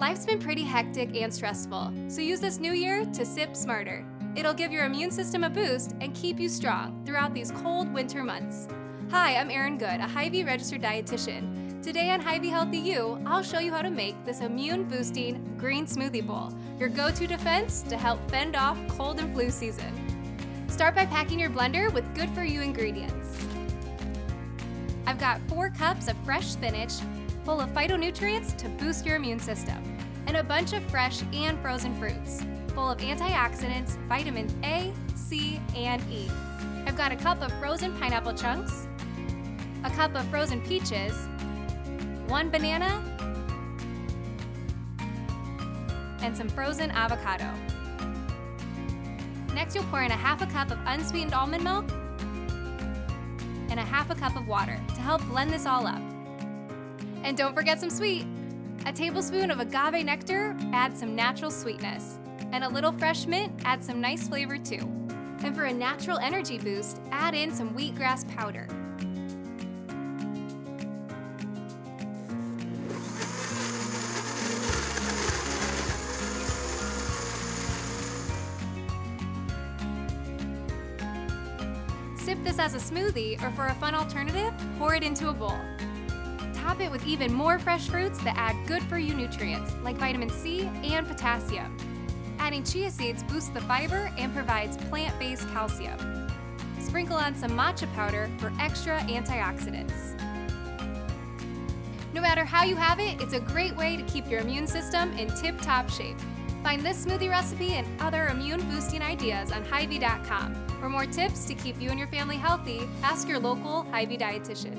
Life's been pretty hectic and stressful, so use this new year to sip smarter. It'll give your immune system a boost and keep you strong throughout these cold winter months. Hi, I'm Erin Good, a Hy-Vee registered dietitian. Today on Hy-Vee Healthy You, I'll show you how to make this Immune-Boosting Green Smoothie Bowl, your go-to defense to help fend off cold and flu season. Start by packing your blender with good-for-you ingredients. I've got 4 cups of fresh spinach, full of phytonutrients to boost your immune system, and a bunch of fresh and frozen fruits, full of antioxidants, vitamins A, C, and E. I've got a cup of frozen pineapple chunks, a cup of frozen peaches, 1 banana, and some frozen avocado. Next, you'll pour in a half a cup of unsweetened almond milk and a half a cup of water to help blend this all up. And don't forget some sweet. A tablespoon of agave nectar adds some natural sweetness, and a little fresh mint adds some nice flavor too. And for a natural energy boost, add in some wheatgrass powder. Sip this as a smoothie, or for a fun alternative, pour it into a bowl. Top it with even more fresh fruits that add good-for-you nutrients like vitamin C and potassium. Adding chia seeds boosts the fiber and provides plant-based calcium. Sprinkle on some matcha powder for extra antioxidants. No matter how you have it, it's a great way to keep your immune system in tip-top shape. Find this smoothie recipe and other immune-boosting ideas on Hy-Vee.com. For more tips to keep you and your family healthy, ask your local Hy-Vee dietitian.